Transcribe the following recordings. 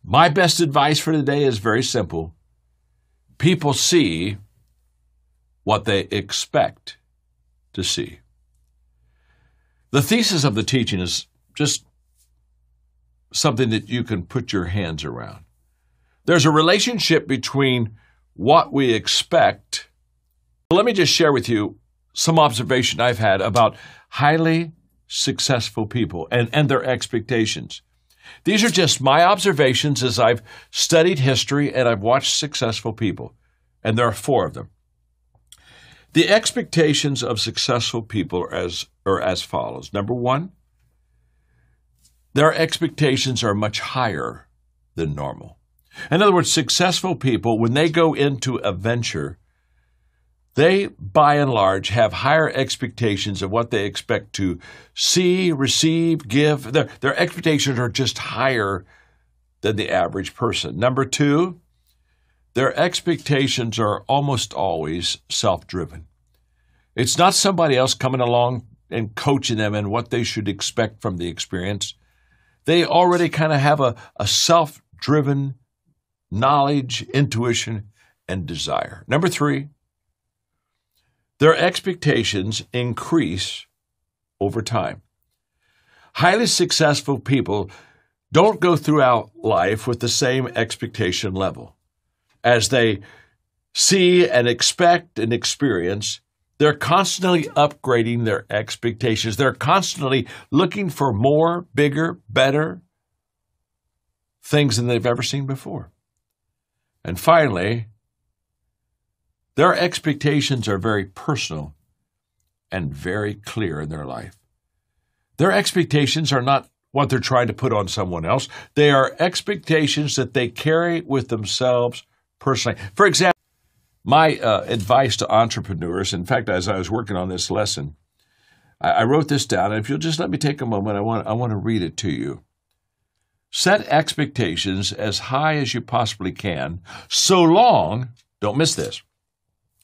My best advice for today is very simple. People see what they expect to see. The thesis of the teaching is just something that you can put your hands around. There's a relationship between what we expect. Let me just share with you some observation I've had about highly successful people and their expectations. These are just my observations as I've studied history and I've watched successful people, and there are 4 of them. The expectations of successful people are as follows. Number 1, their expectations are much higher than normal. In other words, successful people, when they go into a venture, they, by and large, have higher expectations of what they expect to see, receive, give. Their expectations are just higher than the average person. Number 2, their expectations are almost always self-driven. It's not somebody else coming along and coaching them in what they should expect from the experience. They already kind of have a self-driven knowledge, intuition, and desire. Number 3, their expectations increase over time. Highly successful people don't go throughout life with the same expectation level. As they see and expect and experience, they're constantly upgrading their expectations. They're constantly looking for more, bigger, better things than they've ever seen before. And finally, their expectations are very personal and very clear in their life. Their expectations are not what they're trying to put on someone else. They are expectations that they carry with themselves personally. For example, my advice to entrepreneurs, in fact, as I was working on this lesson, I wrote this down, and if you'll just let me take a moment, I want to read it to you. Set expectations as high as you possibly can, so long, don't miss this,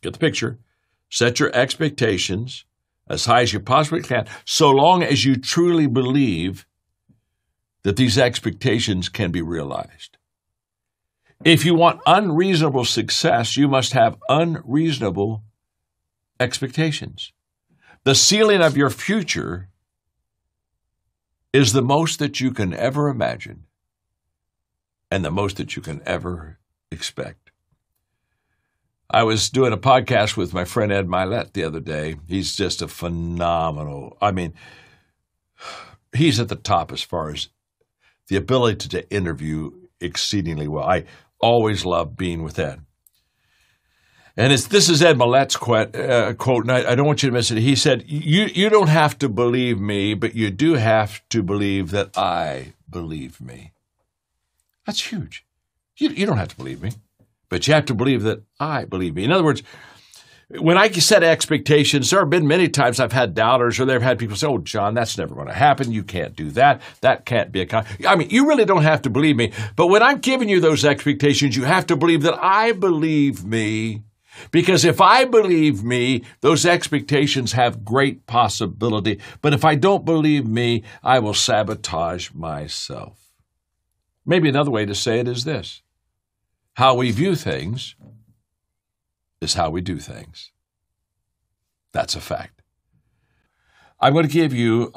get the picture, set your expectations as high as you possibly can, so long as you truly believe that these expectations can be realized. If you want unreasonable success, you must have unreasonable expectations. The ceiling of your future is the most that you can ever imagine and the most that you can ever expect. I was doing a podcast with my friend Ed Milet the other day. He's just a phenomenal, he's at the top as far as the ability to interview exceedingly well. I always love being with Ed. And this is Ed Milet's quote, and I don't want you to miss it. He said, you don't have to believe me, but you do have to believe that I believe me. That's huge. You don't have to believe me, but you have to believe that I believe me. In other words, when I set expectations, there have been many times I've had doubters, or they've had people say, oh, John, that's never going to happen. You can't do that. That can't be you really don't have to believe me. But when I'm giving you those expectations, you have to believe that I believe me. Because if I believe me, those expectations have great possibility. But if I don't believe me, I will sabotage myself. Maybe another way to say it is this. How we view things is how we do things. That's a fact. I'm going to give you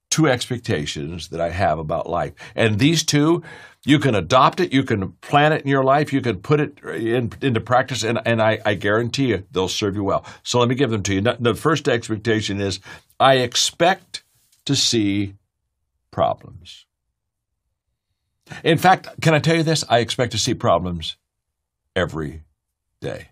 2 expectations that I have about life. And these 2, you can adopt it, you can plan it in your life, you can put it into practice, and I guarantee you they'll serve you well. So let me give them to you. The first expectation is, I expect to see problems. In fact, can I tell you this? I expect to see problems every day.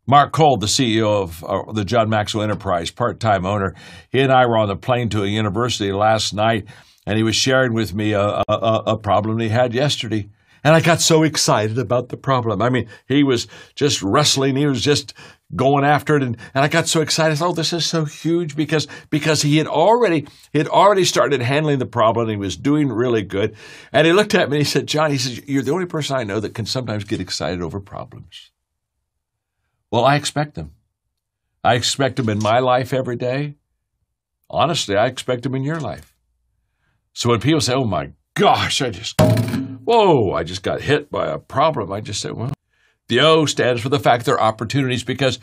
Mark Cole, the CEO of the John Maxwell Enterprise, part-time owner, he and I were on the plane to a university last night, and he was sharing with me a problem he had yesterday. And I got so excited about the problem. He was just wrestling. He was just going after it. And I got so excited. I thought, oh, this is so huge because he had already started handling the problem. And he was doing really good. And he looked at me and he said, John, you're the only person I know that can sometimes get excited over problems. Well, I expect them. I expect them in my life every day. Honestly, I expect them in your life. So when people say, oh my gosh, whoa, I just got hit by a problem. I just said, well, the O stands for the fact they're opportunities, because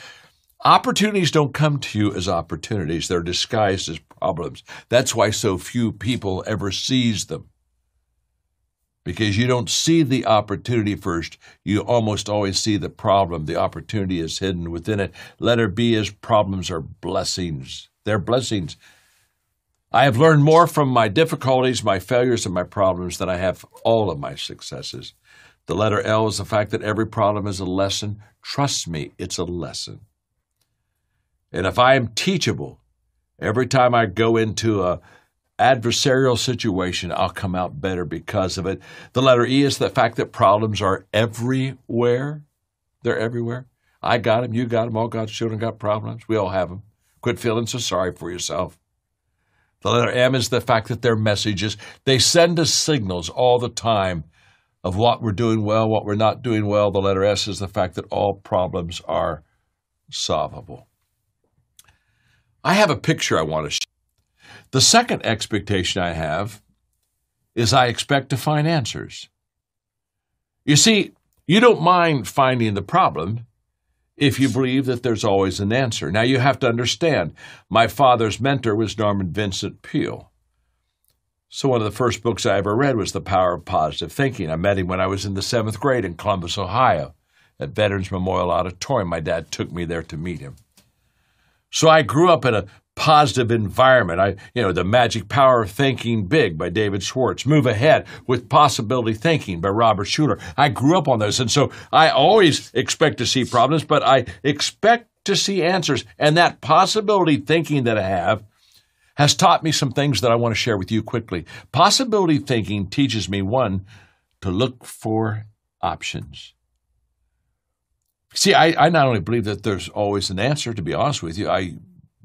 opportunities don't come to you as opportunities. They're disguised as problems. That's why so few people ever seize them. Because you don't see the opportunity first. You almost always see the problem. The opportunity is hidden within it. Letter B is problems are blessings. They're blessings. I have learned more from my difficulties, my failures, and my problems than I have all of my successes. The letter L is the fact that every problem is a lesson. Trust me, it's a lesson. And if I am teachable, every time I go into a adversarial situation, I'll come out better because of it. The letter E is the fact that problems are everywhere. They're everywhere. I got them, you got them, all God's children got problems. We all have them. Quit feeling so sorry for yourself. The letter M is the fact that they're messages. They send us signals all the time of what we're doing well, what we're not doing well. The letter S is the fact that all problems are solvable. I have a picture I want to share. The second expectation I have is I expect to find answers. You see, you don't mind finding the problem if you believe that there's always an answer. Now, you have to understand, my father's mentor was Norman Vincent Peale. So one of the first books I ever read was The Power of Positive Thinking. I met him when I was in the 7th grade in Columbus, Ohio, at Veterans Memorial Auditorium. My dad took me there to meet him. So I grew up in a positive environment. The Magic Power of Thinking Big by David Schwartz, Move Ahead with Possibility Thinking by Robert Schuller. I grew up on those. And so I always expect to see problems, but I expect to see answers. And that possibility thinking that I have has taught me some things that I want to share with you quickly. Possibility thinking teaches me, one, to look for options. See, I not only believe that there's always an answer, to be honest with you, I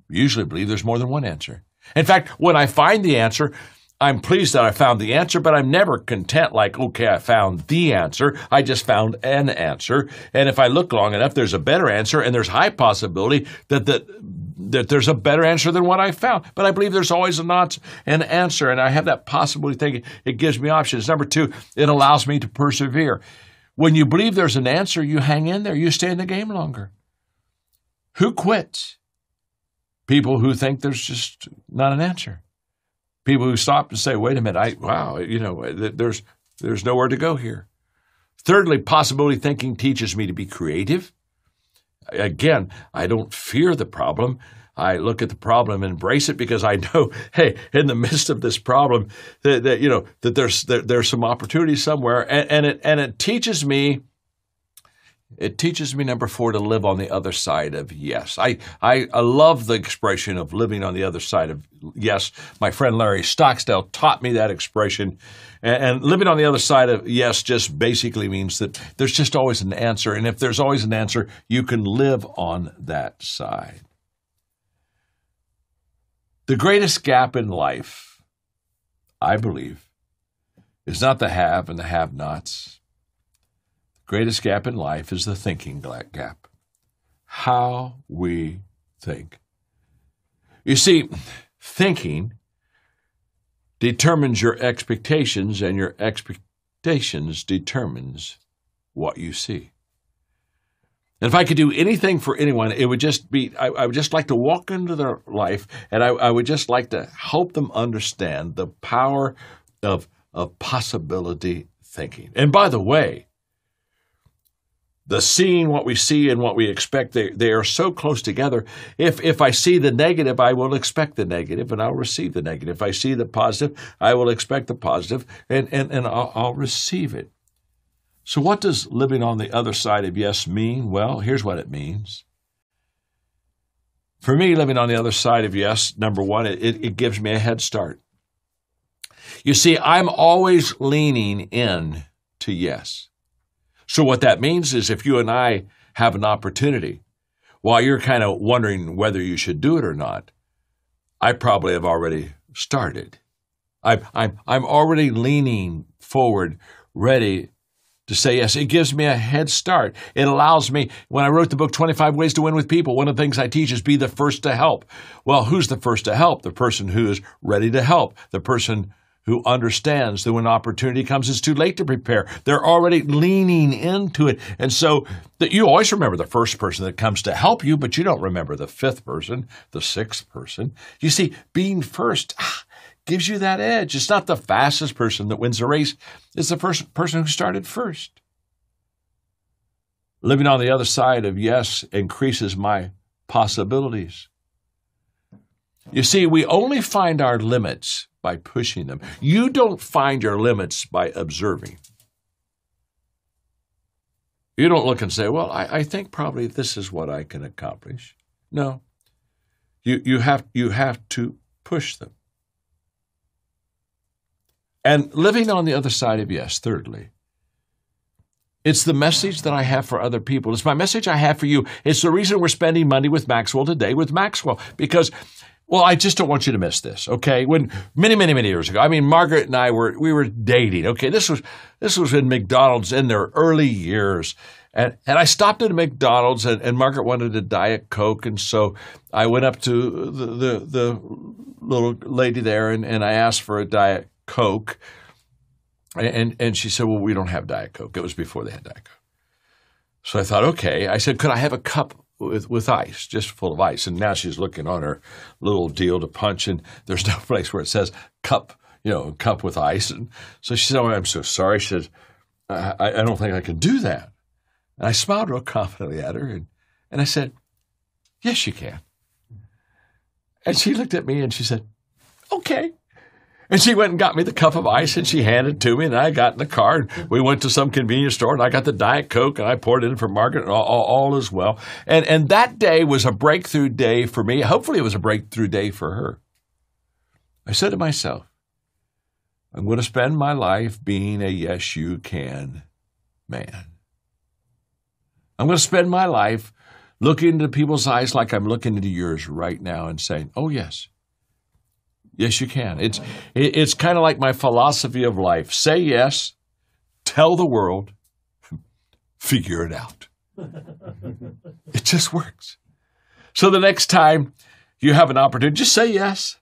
usually believe there's more than one answer. In fact, when I find the answer, I'm pleased that I found the answer, but I'm never content like, okay, I found the answer. I just found an answer. And if I look long enough, there's a better answer, and there's high possibility that there's a better answer than what I found. But I believe there's always an answer, and I have that possibility thinking. It gives me options. Number two, it allows me to persevere. When you believe there's an answer, you hang in there. You stay in the game longer. Who quits? People who think there's just not an answer. People who stop and say, wait a minute, there's nowhere to go here. Thirdly, possibility thinking teaches me to be creative. Again, I don't fear the problem. I look at the problem and embrace it because I know, hey, in the midst of this problem, that there's some opportunity somewhere, and it teaches me. It teaches me, number four, to live on the other side of yes. I love the expression of living on the other side of yes. My friend Larry Stockdale taught me that expression. And living on the other side of yes just basically means that there's just always an answer. And if there's always an answer, you can live on that side. The greatest gap in life, I believe, is not the have and the have-nots. The greatest gap in life is the thinking gap. How we think. You see, thinking determines your expectations, and your expectations determines what you see. And if I could do anything for anyone, it would just be, I would just like to walk into their life, and I would just like to help them understand the power of possibility thinking. And by the way, the seeing what we see and what we expect, they are so close together. If I see the negative, I will expect the negative, and I'll receive the negative. If I see the positive, I will expect the positive, and I'll receive it. So what does living on the other side of yes mean? Well, here's what it means. For me, living on the other side of yes, number one, it gives me a head start. You see, I'm always leaning in to yes. So what that means is if you and I have an opportunity, while you're kind of wondering whether you should do it or not, I probably have already started. I'm already leaning forward, ready to say yes. It gives me a head start. It allows me, when I wrote the book, 25 Ways to Win with People, one of the things I teach is be the first to help. Well, who's the first to help? The person who is ready to help. The person who understands that when opportunity comes, it's too late to prepare. They're already leaning into it. And so that you always remember the first person that comes to help you, but you don't remember the fifth person, the sixth person. You see, being first gives you that edge. It's not the fastest person that wins the race. It's the first person who started first. Living on the other side of yes increases my possibilities. You see, we only find our limits by pushing them. You don't find your limits by observing. You don't look and say, well, I think probably this is what I can accomplish. No. You have to push them. And living on the other side of yes, thirdly, it's the message that I have for other people. It's my message I have for you. It's the reason we're spending money with Maxwell today with Maxwell, because well, I just don't want you to miss this, okay? When many years ago, Margaret and I were dating, okay? This was in McDonald's in their early years. And I stopped at a McDonald's and Margaret wanted a Diet Coke. And so I went up to the little lady there and I asked for a Diet Coke. And she said, well, we don't have Diet Coke. It was before they had Diet Coke. So I thought, okay. I said, could I have a cup with ice, just full of ice? And now she's looking on her little deal to punch, and there's no place where it says cup, cup with ice. And so she said, oh, I'm so sorry. She said, I don't think I can do that. And I smiled real confidently at her, and I said, yes, you can. And she looked at me and she said, okay. And she went and got me the cup of ice, and she handed it to me, and I got in the car, and we went to some convenience store, and I got the Diet Coke, and I poured it in for Margaret, and all is well. And that day was a breakthrough day for me. Hopefully it was a breakthrough day for her. I said to myself, I'm going to spend my life being a yes, you can man. I'm going to spend my life looking into people's eyes like I'm looking into yours right now and saying, oh, yes. Yes, you can. It's kind of like my philosophy of life. Say yes, tell the world, figure it out. It just works. So the next time you have an opportunity, just say yes,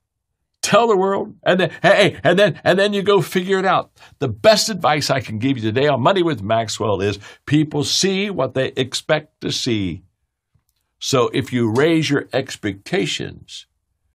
tell the world, and then you go figure it out. The best advice I can give you today on Money with Maxwell is people see what they expect to see. So if you raise your expectations,